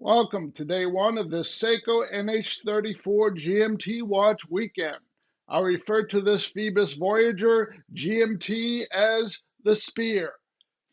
Welcome to day one of the Seiko NH34 GMT watch weekend. I refer to this Phoibos Voyager GMT as the Spear.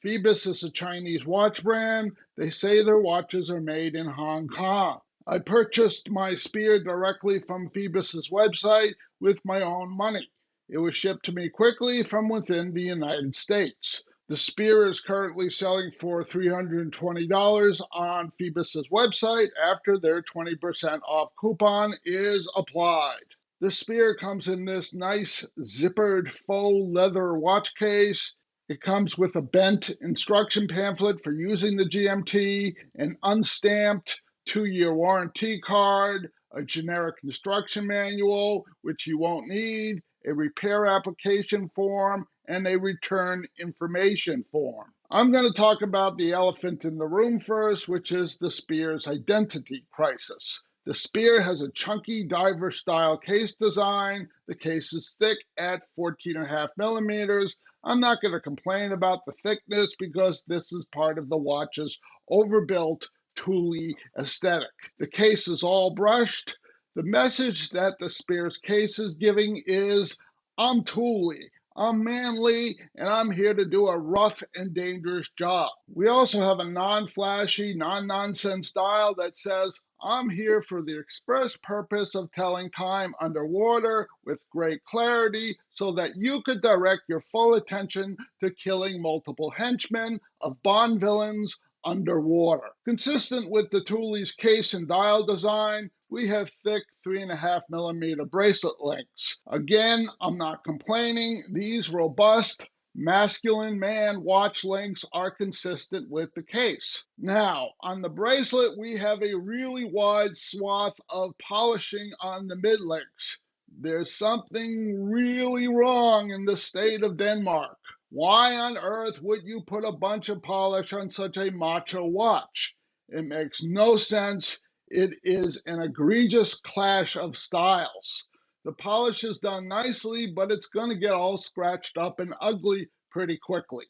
Phoibos is a Chinese watch brand. They say their watches are made in Hong Kong. I purchased my Spear directly from Phoibos' website with my own money. It was shipped to me quickly from within the United States. The Spear is currently selling for $320 on Phoibos' website after their 20% off coupon is applied. The Spear comes in this nice zippered faux leather watch case. It comes with a bent instruction pamphlet for using the GMT, an unstamped 2-year warranty card, a generic instruction manual, which you won't need, a repair application form, and a return information form. I'm going to talk about the elephant in the room first, which is the Spear's identity crisis. The Spear has a chunky diver-style case design. The case is thick at 14.5 millimeters. I'm not going to complain about the thickness because this is part of the watch's overbuilt, tooly aesthetic. The case is all brushed. The message that the Spear's case is giving is, I'm tooly, I'm manly, and I'm here to do a rough and dangerous job. We also have a non-flashy, non-nonsense dial that says, I'm here for the express purpose of telling time underwater with great clarity so that you could direct your full attention to killing multiple henchmen of Bond villains underwater. Consistent with the Thule's case and dial design, we have thick 3.5 millimeter bracelet links. Again, I'm not complaining. These robust, masculine man watch links are consistent with the case. Now, on the bracelet, we have a really wide swath of polishing on the mid links. There's something really wrong in the state of Denmark. Why on earth would you put a bunch of polish on such a macho watch? It makes no sense. It is an egregious clash of styles. The polish is done nicely, but it's going to get all scratched up and ugly pretty quickly.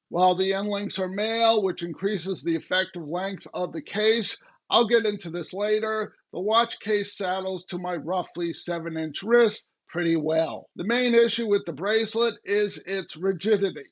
While the end links are male, which increases the effective length of the case, I'll get into this later. The watch case saddles to my roughly 7-inch wrist pretty well. The main issue with the bracelet is its rigidity.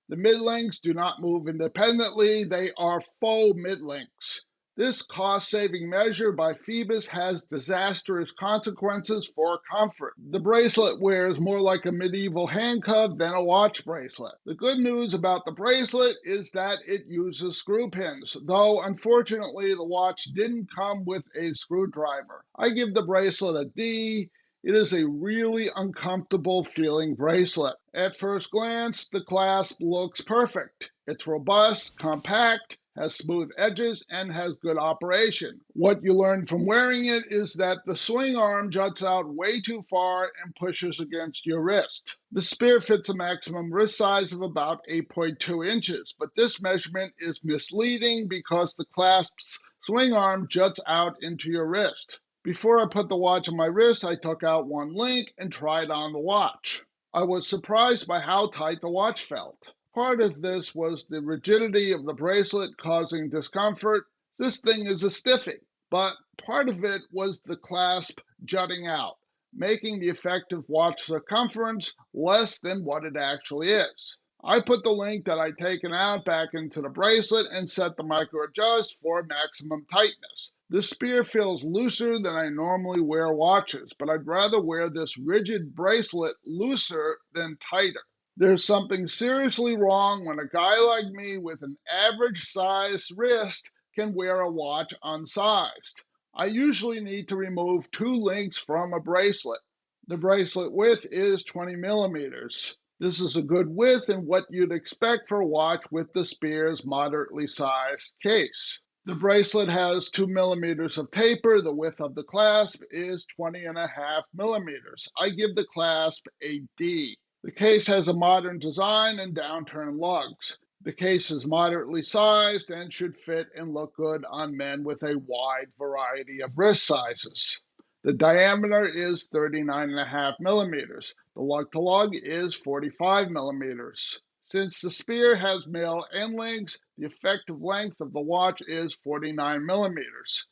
The mid links do not move independently. They are faux mid links. This cost-saving measure by Phoibos has disastrous consequences for comfort. The bracelet wears more like a medieval handcuff than a watch bracelet. The good news about the bracelet is that it uses screw pins, though unfortunately the watch didn't come with a screwdriver. I give the bracelet a D. It is a really uncomfortable feeling bracelet. At first glance, the clasp looks perfect. It's robust, compact, has smooth edges, and has good operation. What you learn from wearing it is that the swing arm juts out way too far and pushes against your wrist. The Spear fits a maximum wrist size of about 8.2 inches, but this measurement is misleading because the clasp's swing arm juts out into your wrist. Before I put the watch on my wrist, I took out one link and tried on the watch. I was surprised by how tight the watch felt. Part of this was the rigidity of the bracelet causing discomfort. This thing is a stiffy, but part of it was the clasp jutting out, making the effective watch circumference less than what it actually is. I put the link that I'd taken out back into the bracelet and set the micro adjust for maximum tightness. The Spear feels looser than I normally wear watches, but I'd rather wear this rigid bracelet looser than tighter. There's something seriously wrong when a guy like me with an average size wrist can wear a watch unsized. I usually need to remove 2 links from a bracelet. The bracelet width is 20 millimeters. This is a good width and what you'd expect for a watch with the Spear's moderately sized case. The bracelet has 2 millimeters of taper. The width of the clasp is 20.5 millimeters. I give the clasp a D. The case has a modern design and downturned lugs. The case is moderately sized and should fit and look good on men with a wide variety of wrist sizes. The diameter is 39.5 millimeters. The lug to lug is 45 millimeters. Since the Spear has male end links, the effective length of the watch is 49 millimeters.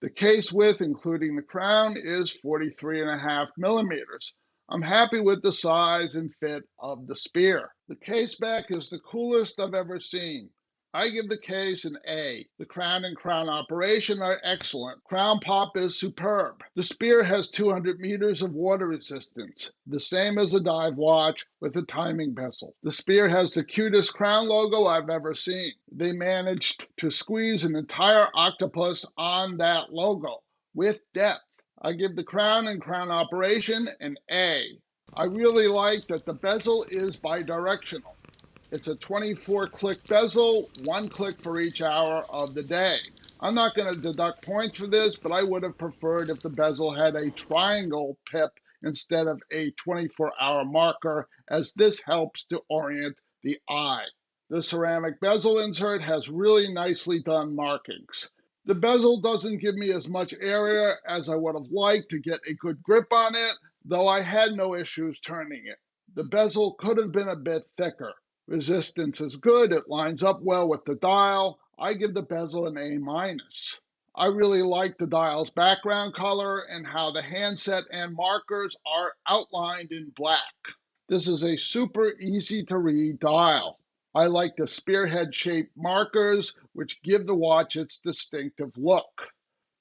The case width, including the crown, is 43.5 millimeters. I'm happy with the size and fit of the Spear. The case back is the coolest I've ever seen. I give the case an A. The crown and crown operation are excellent. Crown pop is superb. The Spear has 200 meters of water resistance, the same as a dive watch with a timing bezel. The Spear has the cutest crown logo I've ever seen. They managed to squeeze an entire octopus on that logo with depth. I give the crown and crown operation an A. I really like that the bezel is bidirectional. It's a 24-click bezel, one click for each hour of the day. I'm not going to deduct points for this, but I would have preferred if the bezel had a triangle pip instead of a 24-hour marker, as this helps to orient the eye. The ceramic bezel insert has really nicely done markings. The bezel doesn't give me as much area as I would have liked to get a good grip on it, though I had no issues turning it. The bezel could have been a bit thicker. Resistance is good. It lines up well with the dial. I give the bezel an A-. I really like the dial's background color and how the handset and markers are outlined in black. This is a super easy to read dial. I like the spearhead-shaped markers, which give the watch its distinctive look.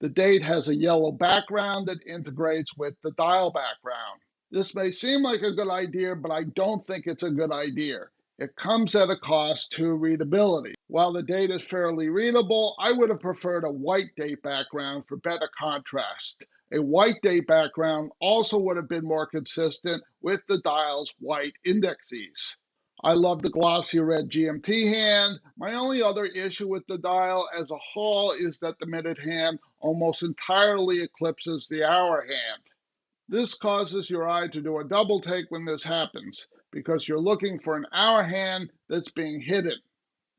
The date has a yellow background that integrates with the dial background. This may seem like a good idea, but I don't think it's a good idea. It comes at a cost to readability. While the date is fairly readable, I would have preferred a white date background for better contrast. A white date background also would have been more consistent with the dial's white indexes. I love the glossy red GMT hand. My only other issue with the dial as a whole is that the minute hand almost entirely eclipses the hour hand. This causes your eye to do a double take when this happens, because you're looking for an hour hand that's being hidden.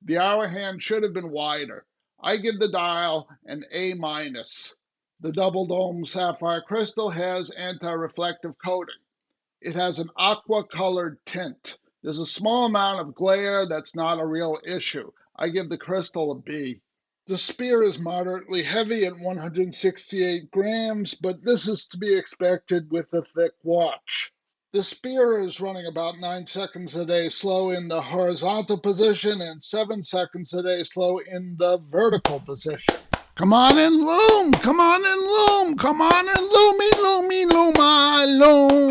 The hour hand should have been wider. I give the dial an A-. The double dome sapphire crystal has anti-reflective coating. It has an aqua-colored tint. There's a small amount of glare that's not a real issue. I give the crystal a B. The Spear is moderately heavy at 168 grams, but this is to be expected with a thick watch. The Spear is running about 9 seconds a day slow in the horizontal position and 7 seconds a day slow in the vertical position. Come on and loom! Come on and loom! Come on and loom!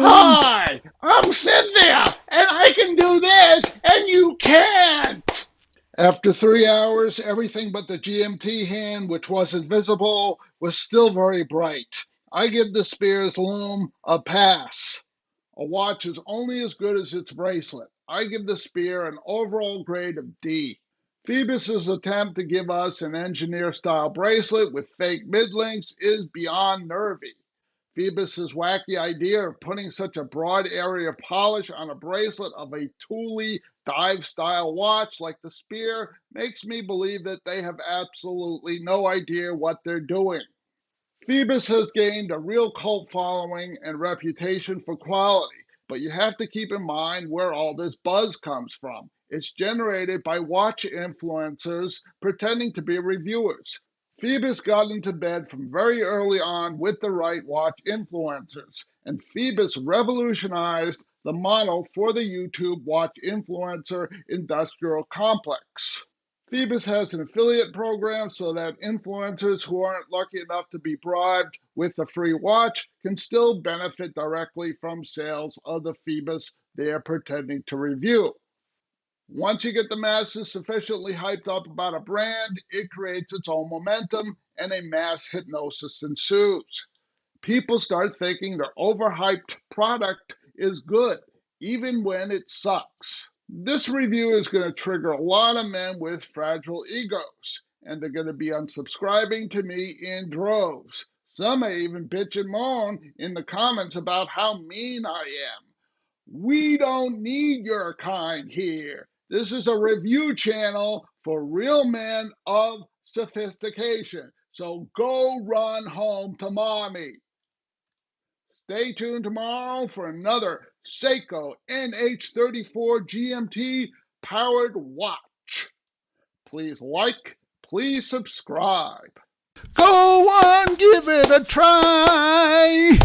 Hi, I'm Cynthia, and I can do this, and you can't! After 3 hours, everything but the GMT hand, which wasn't visible, was still very bright. I give the Spear's Lume a pass. A watch is only as good as its bracelet. I give the Spear an overall grade of D. Phoibos' attempt to give us an engineer-style bracelet with fake mid-links is beyond nervy. Phoibos' wacky idea of putting such a broad area of polish on a bracelet of a Thule dive-style watch like the Spear makes me believe that they have absolutely no idea what they're doing. Phoibos has gained a real cult following and reputation for quality, but you have to keep in mind where all this buzz comes from. It's generated by watch influencers pretending to be reviewers. Phoibos got into bed from very early on with the right watch influencers, and Phoibos revolutionized the model for the YouTube watch influencer industrial complex. Phoibos has an affiliate program so that influencers who aren't lucky enough to be bribed with a free watch can still benefit directly from sales of the Phoibos they're pretending to review. Once you get the masses sufficiently hyped up about a brand, it creates its own momentum and a mass hypnosis ensues. People start thinking their overhyped product is good, even when it sucks. This review is going to trigger a lot of men with fragile egos, and they're going to be unsubscribing to me in droves. Some may even bitch and moan in the comments about how mean I am. We don't need your kind here. This is a review channel for real men of sophistication. So go run home to mommy. Stay tuned tomorrow for another Seiko NH34 GMT powered watch. Please like, please subscribe. Go on, give it a try.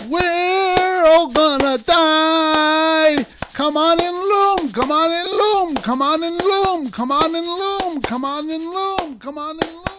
We're all gonna die. Come on and loom, come on and loom, come on and loom, come on and loom, come on and loom, come on and loom.